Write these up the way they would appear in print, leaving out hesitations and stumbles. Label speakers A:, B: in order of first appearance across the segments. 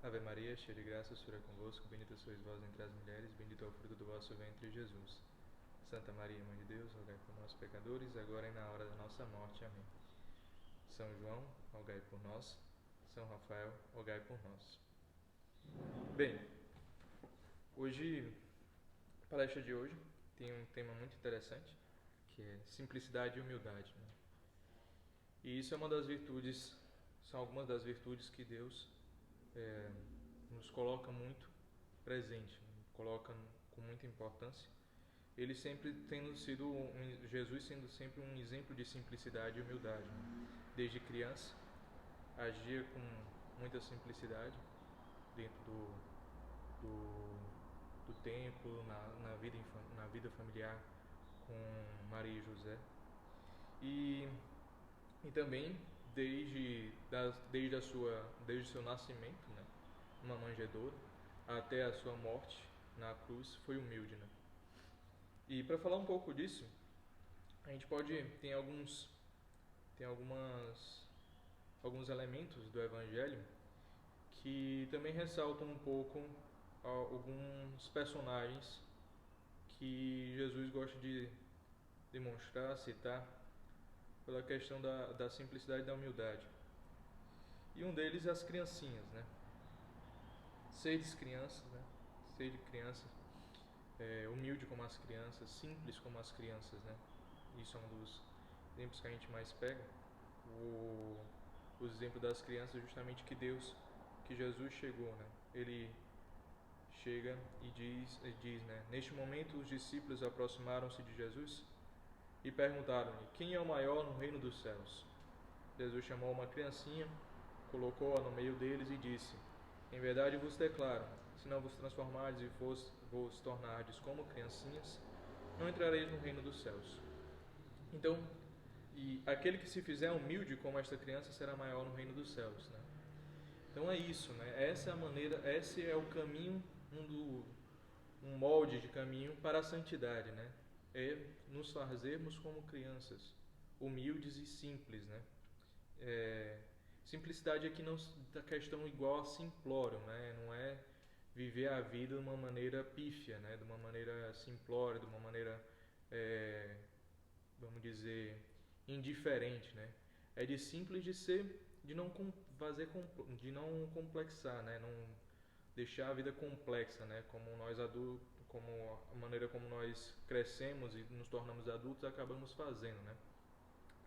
A: Ave Maria, cheia de graça, o Senhor é convosco, bendita sois vós entre as mulheres, bendito é o fruto do vosso ventre, Jesus. Santa Maria, Mãe de Deus, rogai por nós, pecadores, agora e na hora da nossa morte. Amém. São João, rogai por nós. São Rafael, rogai por nós. Bem, a palestra de hoje tem um tema muito interessante, que é simplicidade e humildade, né? E isso é uma das virtudes, são algumas das virtudes que Deus nos coloca muito presente, coloca com muita importância. Ele sempre tendo sido Jesus sendo sempre um exemplo de simplicidade e humildade, né? Desde criança agia com muita simplicidade dentro do templo, na vida familiar com Maria e José, e também desde o seu nascimento, né, uma manjedoura, até a sua morte na cruz, foi humilde, né? E para falar um pouco disso, a gente tem alguns elementos do Evangelho que também ressaltam um pouco alguns personagens que Jesus gosta de demonstrar, citar, pela questão da simplicidade e da humildade. E um deles é as criancinhas, né? Sedes crianças, né? Sede crianças, humilde como as crianças, simples como as crianças, né? Isso é um dos exemplos que a gente mais pega. Os exemplos das crianças, justamente que Jesus chegou, né? Ele chega e diz, né? Neste momento os discípulos aproximaram-se de Jesus e perguntaram-lhe: quem é o maior no reino dos céus? Jesus chamou uma criancinha, colocou-a no meio deles e disse: em verdade vos declaro, se não vos transformardes e vos tornardes como criancinhas, não entrareis no reino dos céus. Então, e aquele que se fizer humilde como esta criança será maior no reino dos céus, né? Então é isso, né? Essa é a maneira, esse é o caminho, um molde de caminho para a santidade, né? É nos fazermos como crianças, humildes e simples, né? Simplicidade aqui não da questão igual a simplório, né? Não é viver a vida de uma maneira pífia, né? De uma maneira simplória, de uma maneira, vamos dizer, indiferente, né? É de simples de não não complexar, né? Não deixar a vida complexa, né? Como nós adultos, como a maneira como nós crescemos e nos tornamos adultos, acabamos fazendo, né?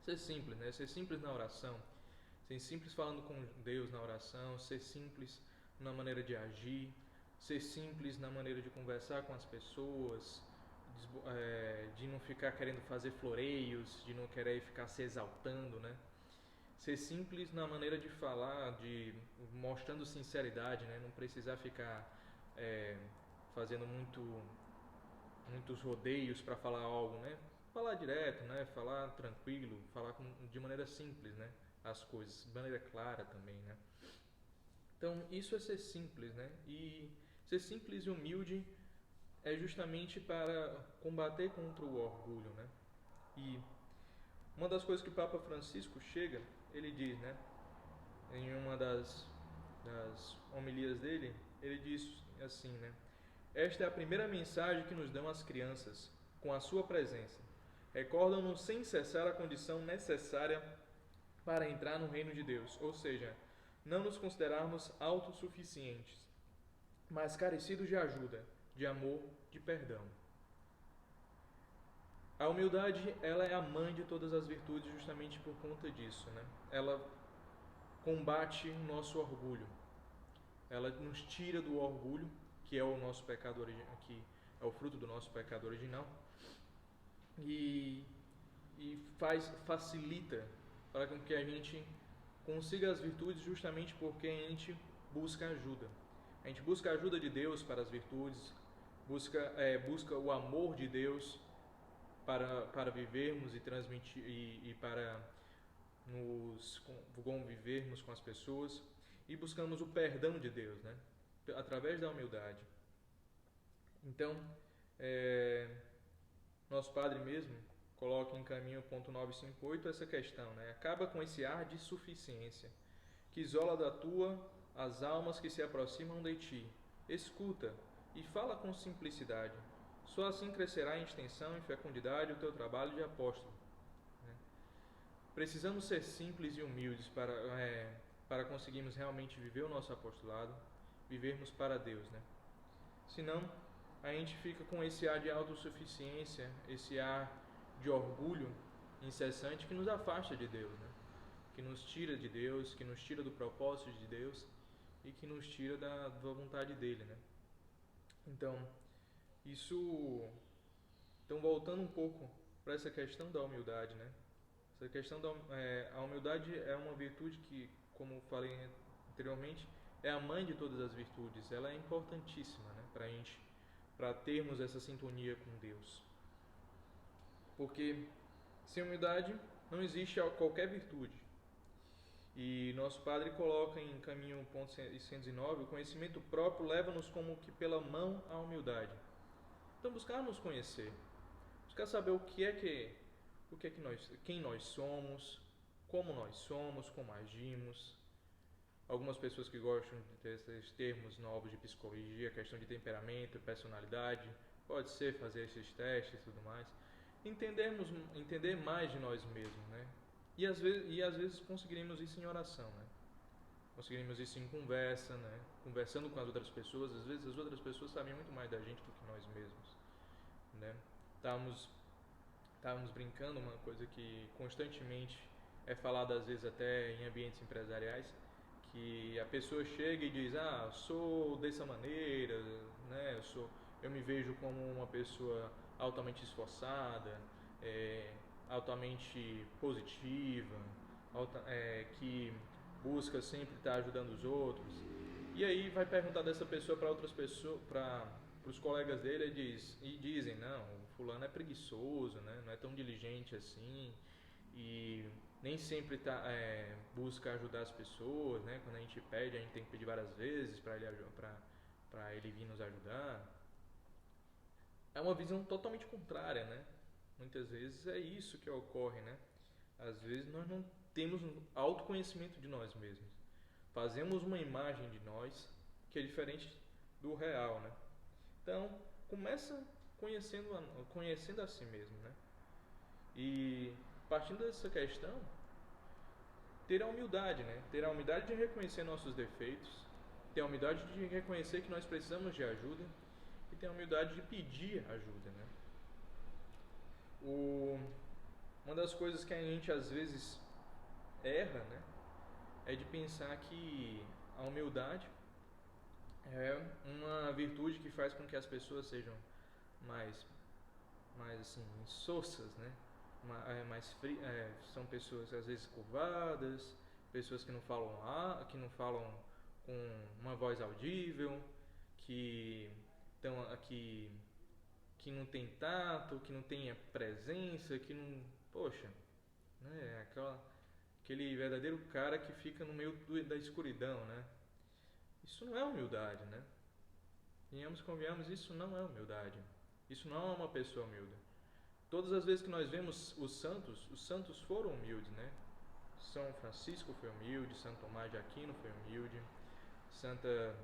A: Ser simples, né? Ser simples na oração, ser simples falando com Deus na oração, ser simples na maneira de agir, ser simples na maneira de conversar com as pessoas, de não ficar querendo fazer floreios, de não querer ficar se exaltando, né? Ser simples na maneira de falar, mostrando sinceridade, né? Não precisar ficar fazendo muitos rodeios para falar algo, né? Falar direto, né? Falar tranquilo, falar de maneira simples, né? As coisas, de maneira clara também, né? Então, isso é ser simples, né? E ser simples e humilde é justamente para combater contra o orgulho, né? E uma das coisas que o Papa Francisco ele diz, né? Em uma das homilias dele, ele diz assim, né? Esta é a primeira mensagem que nos dão as crianças, com a sua presença. Recordam-nos sem cessar a condição necessária para entrar no reino de Deus, ou seja, não nos considerarmos autossuficientes, mas carecidos de ajuda, de amor, de perdão. A humildade, ela é a mãe de todas as virtudes justamente por conta disso, né? Ela combate o nosso orgulho. Ela nos tira do orgulho, que é o nosso pecado original, que é o fruto do nosso pecado original, e facilita para que a gente consiga as virtudes justamente porque a gente busca ajuda. A gente busca a ajuda de Deus para as virtudes, busca o amor de Deus para vivermos e transmitir e para nos convivermos com as pessoas, e buscamos o perdão de Deus, né? Através da humildade. Então, nosso Padre mesmo coloca em caminho, ponto 958, essa questão, né? Acaba com esse ar de suficiência que isola da tua as almas que se aproximam de ti. Escuta e fala com simplicidade. Só assim crescerá em extensão e fecundidade o teu trabalho de apóstolo. Precisamos ser simples e humildes para conseguirmos realmente viver o nosso apostolado, vivermos para Deus, né? Senão, a gente fica com esse ar de autossuficiência, esse ar de orgulho incessante que nos afasta de Deus, né? Que nos tira de Deus, que nos tira do propósito de Deus e que nos tira da vontade dele, né? Então, voltando um pouco para essa questão da humildade, né? Essa questão a humildade é uma virtude que, como falei anteriormente, é a mãe de todas as virtudes. Ela é importantíssima, né, para termos essa sintonia com Deus. Porque sem humildade não existe qualquer virtude. E nosso Padre coloca em Caminho 109, o conhecimento próprio leva-nos como que pela mão à humildade. Então buscar nos conhecer, buscar saber quem nós somos, como agimos. Algumas pessoas que gostam de ter esses termos novos de psicologia, questão de temperamento, personalidade, pode ser fazer esses testes e tudo mais. Entender mais de nós mesmos, né? E às vezes conseguiremos isso em oração, né? Conseguiremos isso em conversa, né? Conversando com as outras pessoas. Às vezes as outras pessoas sabem muito mais da gente do que nós mesmos, né? Estávamos brincando, uma coisa que constantemente é falada às vezes até em ambientes empresariais, que a pessoa chega e diz: sou dessa maneira, né? Eu me vejo como uma pessoa altamente esforçada, altamente positiva, que busca sempre estar ajudando os outros. E aí vai perguntar dessa pessoa para outras pessoas, para os colegas dele, e dizem: não, o fulano é preguiçoso, né? Não é tão diligente assim, e nem sempre busca ajudar as pessoas, né? Quando a gente pede, a gente tem que pedir várias vezes para ele vir nos ajudar. É uma visão totalmente contrária, né? Muitas vezes é isso que ocorre, né? Às vezes nós não temos um autoconhecimento de nós mesmos. Fazemos uma imagem de nós que é diferente do real, né? Então, começa conhecendo a si mesmo, né? E partindo dessa questão, ter a humildade, né? Ter a humildade de reconhecer nossos defeitos, ter a humildade de reconhecer que nós precisamos de ajuda e ter a humildade de pedir ajuda, né? Uma das coisas que a gente às vezes erra, né, é de pensar que a humildade é uma virtude que faz com que as pessoas sejam mais assim, insossas, né? São pessoas às vezes curvadas, pessoas que não falam com uma voz audível, que não tem tato, que não tem presença, que não, poxa, né? Aquele verdadeiro cara que fica no meio da escuridão, né? Isso não é humildade, né? Venhamos, convenhamos, isso não é humildade. Isso não é uma pessoa humilde. Todas as vezes que nós vemos os santos foram humildes, né? São Francisco foi humilde, Santo Tomás de Aquino foi humilde, Santa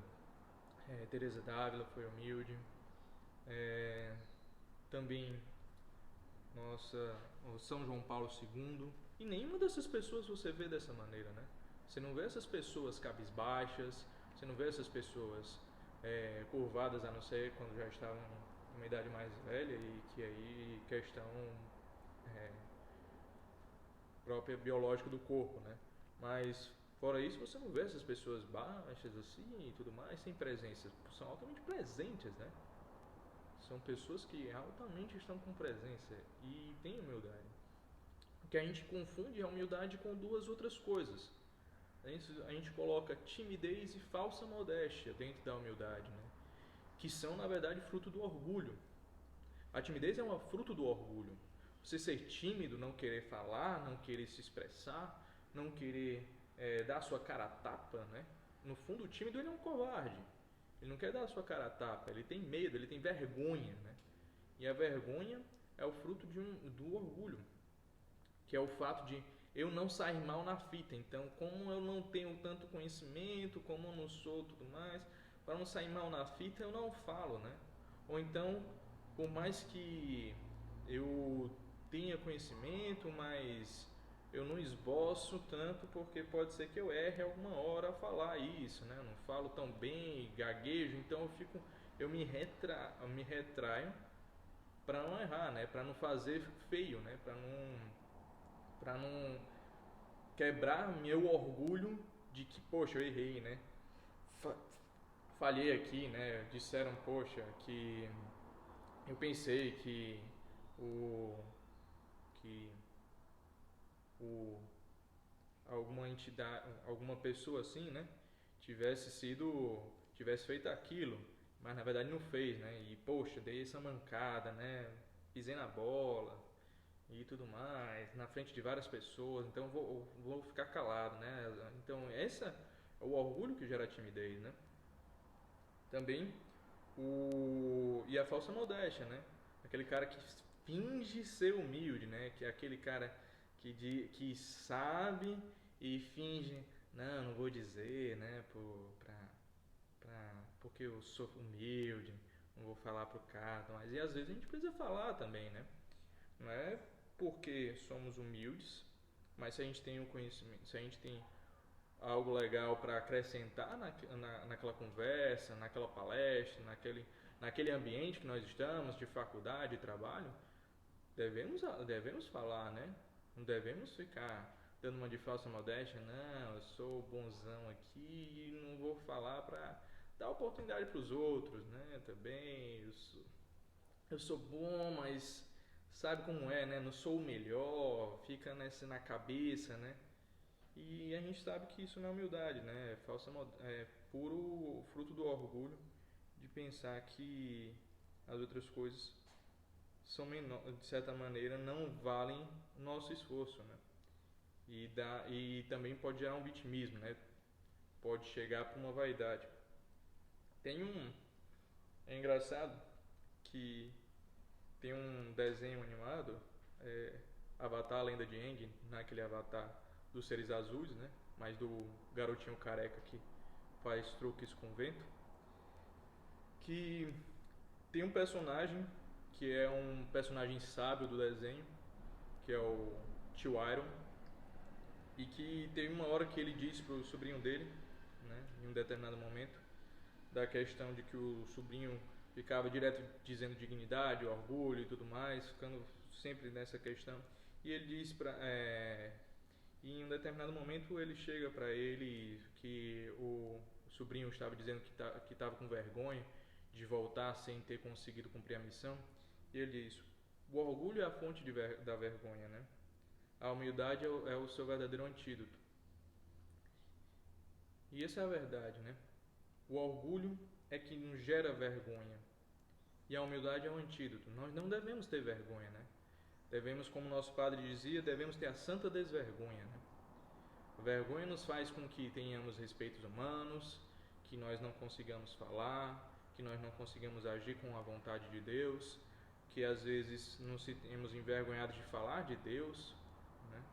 A: Teresa d'Ávila foi humilde, também o São João Paulo II. E nenhuma dessas pessoas você vê dessa maneira, né? Você não vê essas pessoas cabisbaixas, você não vê essas pessoas curvadas, a não ser quando já estavam em uma idade mais velha, e que aí questão própria biológica do corpo, né? Mas fora isso, você não vê essas pessoas baixas assim e tudo mais, sem presença. São altamente presentes, né? São pessoas que altamente estão com presença e têm humildade. Porque a gente confunde a humildade com duas outras coisas. A gente coloca timidez e falsa modéstia dentro da humildade, né? Que são, na verdade, fruto do orgulho. A timidez é um fruto do orgulho. Você ser tímido, não querer falar, não querer se expressar, não querer dar a sua cara a tapa, né? No fundo, o tímido ele é um covarde. Ele não quer dar a sua cara a tapa, ele tem medo, ele tem vergonha, né? E a vergonha é o fruto do orgulho, que é o fato de eu não sair mal na fita. Então, como eu não tenho tanto conhecimento, como eu não sou tudo mais, para não sair mal na fita, eu não falo, né? Ou então, por mais que eu tenha conhecimento, mas eu não esboço tanto, porque pode ser que eu erre alguma hora a falar isso, né? Eu não falo tão bem, gaguejo, então eu me retraio para não errar, né? Para não fazer feio, né? Para não quebrar meu orgulho de que, poxa, eu errei, né? Falhei aqui, né? Disseram, poxa, que eu pensei o que o alguma entidade, alguma pessoa assim, né, tivesse feito aquilo, mas na verdade não fez, né? E poxa, dei essa mancada, né? Pisei na bola e tudo mais, na frente de várias pessoas, então vou ficar calado, né? Então, essa é o orgulho que gera timidez, né? Também e a falsa modéstia, né? Aquele cara que finge ser humilde, né? Que é aquele cara que sabe e finge, não vou dizer, né? Porque eu sou humilde, não vou falar pro cara, mas e às vezes a gente precisa falar também, né? Não é porque somos humildes, mas se a gente tem um conhecimento, se a gente tem algo legal para acrescentar naquela conversa, naquela palestra, naquele ambiente que nós estamos, de faculdade, de trabalho, devemos falar, né? Não devemos ficar dando uma de falsa modéstia, não, eu sou bonzão aqui e não vou falar para dar oportunidade para os outros, né? Também, eu sou bom, mas sabe como é, né? Não sou o melhor, fica na cabeça, né? E a gente sabe que isso não é humildade, né? É puro fruto do orgulho de pensar que as outras coisas de certa maneira, não valem o nosso esforço, né? E também pode gerar um vitimismo, né? Pode chegar para uma vaidade. Tem um... É engraçado que tem um desenho animado, Avatar, a Lenda de Aang, naquele Avatar dos seres azuis, né? Mas do garotinho careca que faz truques com vento, que tem um personagem que é um personagem sábio do desenho, que é o tio Iron, e que teve uma hora que ele disse pro sobrinho dele, né, em um determinado momento, da questão de que o sobrinho ficava direto dizendo dignidade, orgulho e tudo mais, ficando sempre nessa questão. E ele disse em um determinado momento ele chega para ele que o sobrinho estava dizendo que estava com vergonha de voltar sem ter conseguido cumprir a missão. E ele diz: o orgulho é a fonte da vergonha, né? A humildade é o seu verdadeiro antídoto. E essa é a verdade, né? O orgulho é que nos gera vergonha. E a humildade é o antídoto. Nós não devemos ter vergonha, né? Devemos, como nosso padre dizia, devemos ter a santa desvergonha, né? A vergonha nos faz com que tenhamos respeitos humanos, que nós não consigamos falar, que nós não consigamos agir com a vontade de Deus, que às vezes nos sentimos envergonhados de falar de Deus, né?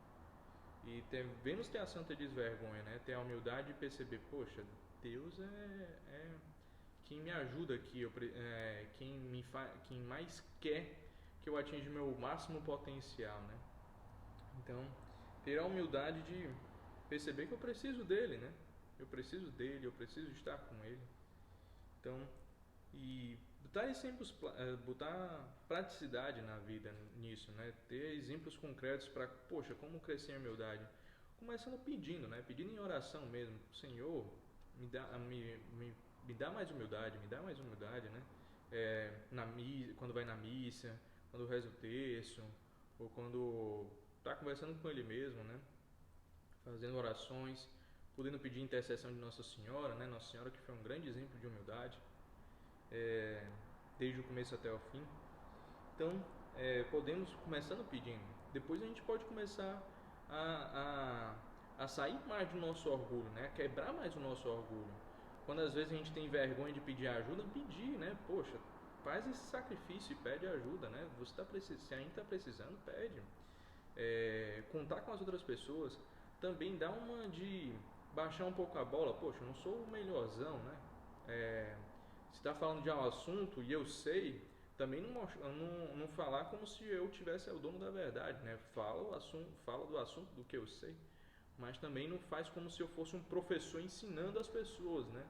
A: E devemos ter a santa desvergonha, né? Ter a humildade de perceber, poxa, Deus é quem me ajuda aqui, quem mais quer que eu atinja o meu máximo potencial, né? Então, ter a humildade de perceber que eu preciso dele, né? Eu preciso dele, eu preciso estar com ele. Então, e botar praticidade na vida nisso, né? Ter exemplos concretos para, poxa, como crescer em humildade. Começando pedindo, né? Pedindo em oração mesmo, Senhor, me dá mais humildade, né? Quando vai na missa, quando reza o texto, ou quando está conversando com ele mesmo, né? Fazendo orações, podendo pedir intercessão de Nossa Senhora, né? Nossa Senhora que foi um grande exemplo de humildade, desde o começo até o fim. Então, podemos começando pedindo. Depois a gente pode começar a sair mais do nosso orgulho, né? A quebrar mais o nosso orgulho. Quando às vezes a gente tem vergonha de pedir ajuda, pedir, né? Poxa, faz esse sacrifício e pede ajuda, né? Se a gente está precisando, pede. contar com as outras pessoas também dá uma de baixar um pouco a bola. Poxa, eu não sou o melhorzão, né? Se está falando de um assunto e eu sei, também não falar como se eu tivesse o dono da verdade, né? Fala do assunto do que eu sei, mas também não faz como se eu fosse um professor ensinando as pessoas, né?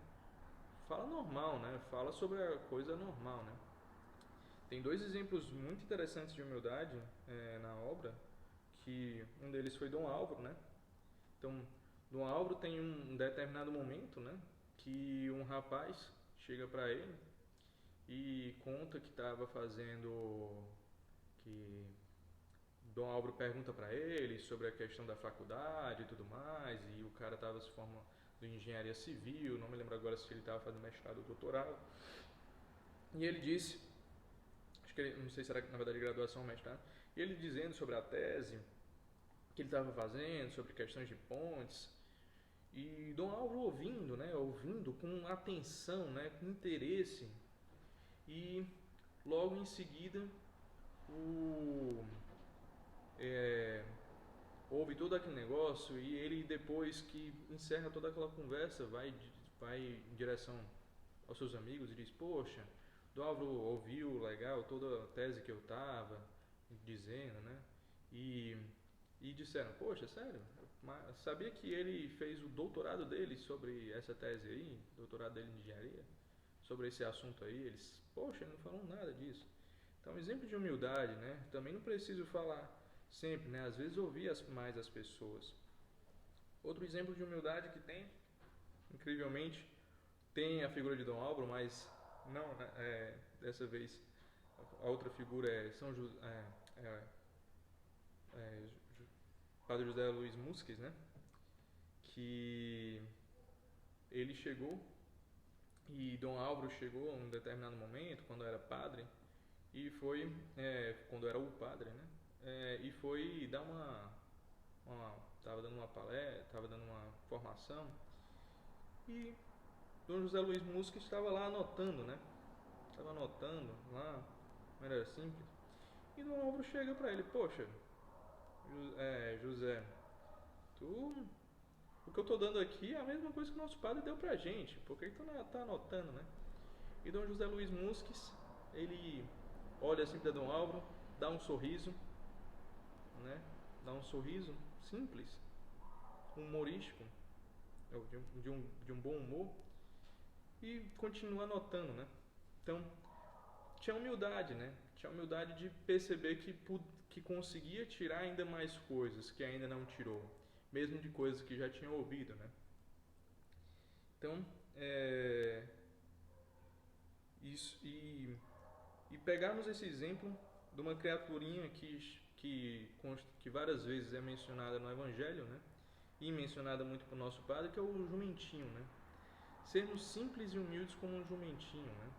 A: Fala normal, né? Fala sobre a coisa normal, né? Tem dois exemplos muito interessantes de humildade na obra, que um deles foi Dom Álvaro, né? Então, Dom Álvaro tem um determinado momento, né? Que um rapaz chega para ele e conta que estava fazendo, que Dom Álvaro pergunta para ele sobre a questão da faculdade e tudo mais, e o cara estava se formando em engenharia civil, não me lembro agora se ele estava fazendo mestrado ou doutorado, e ele disse, acho que ele, não sei se era na verdade graduação ou mestrado, e ele dizendo sobre a tese que ele estava fazendo, sobre questões de pontes, e Dom Álvaro ouvindo, né, ouvindo com atenção, né, com interesse, e logo em seguida o houve todo aquele negócio e ele, depois que encerra toda aquela conversa, vai em direção aos seus amigos e diz: poxa, do Álvaro ouviu legal toda a tese que eu estava dizendo, né? E, e disseram: poxa, sério? Mas sabia que ele fez o doutorado dele sobre essa tese aí, doutorado dele em engenharia, sobre esse assunto aí? Eles: poxa, não falam nada disso. Então, exemplo de humildade, né? Também não preciso falar sempre, né? Às vezes ouvir mais as pessoas. Outro exemplo de humildade que tem, incrivelmente, tem a figura de Dom Álvaro, mas não, né? Dessa vez a outra figura é São José, é, Padre José Luiz Musques, né? Que ele chegou e Dom Álvaro chegou a um determinado momento, quando era padre, e foi, quando era o padre, né? E foi dar tava dando uma palestra, tava dando uma formação, e Dom José Luiz Musque estava lá anotando, né? Estava anotando lá, de maneira simples. E Dom Álvaro chega para ele: poxa, José, tu, o que eu estou dando aqui é a mesma coisa que o nosso padre deu pra gente, por que tu não tá anotando, né? E Dom José Luiz Musques, ele olha assim para Dom Álvaro, dá um sorriso, né? Dá um sorriso simples, humorístico, de um bom humor, e continua anotando, né? Então, tinha humildade, né? Tinha humildade de perceber que conseguia tirar ainda mais coisas que ainda não tirou, mesmo de coisas que já tinha ouvido, né? Então, isso, e pegarmos esse exemplo de uma criaturinha que várias vezes é mencionada no Evangelho, né? E mencionada muito por nosso padre, que é o jumentinho, né? Sermos simples e humildes como um jumentinho, né?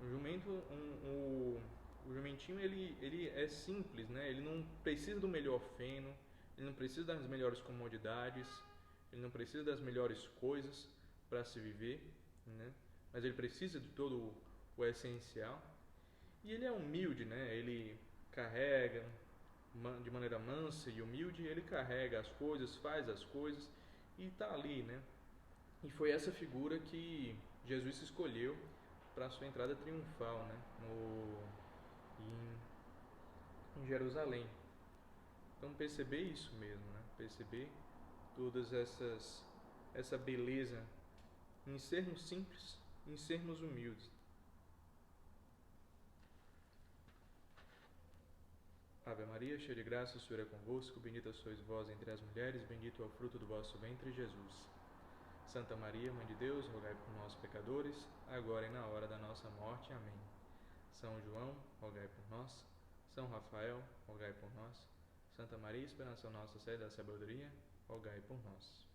A: O jumento, o jumentinho, ele é simples, né? Ele não precisa do melhor feno, ele não precisa das melhores comodidades, ele não precisa das melhores coisas para se viver, né? Mas ele precisa de todo o essencial. E ele é humilde, né? Ele carrega de maneira mansa e humilde, ele carrega as coisas, faz as coisas e está ali, né? E foi essa figura que Jesus escolheu para a sua entrada triunfal, né? Em Jerusalém. Então perceber isso mesmo, né? Perceber todas essa beleza em sermos simples, em sermos humildes. Ave Maria, cheia de graça, o Senhor é convosco, bendita sois vós entre as mulheres, bendito é o fruto do vosso ventre, Jesus. Santa Maria, Mãe de Deus, rogai por nós pecadores, agora e na hora da nossa morte. Amém. São João, rogai por nós. São Rafael, rogai por nós. Santa Maria, esperança nossa, sede da sabedoria, rogai por nós.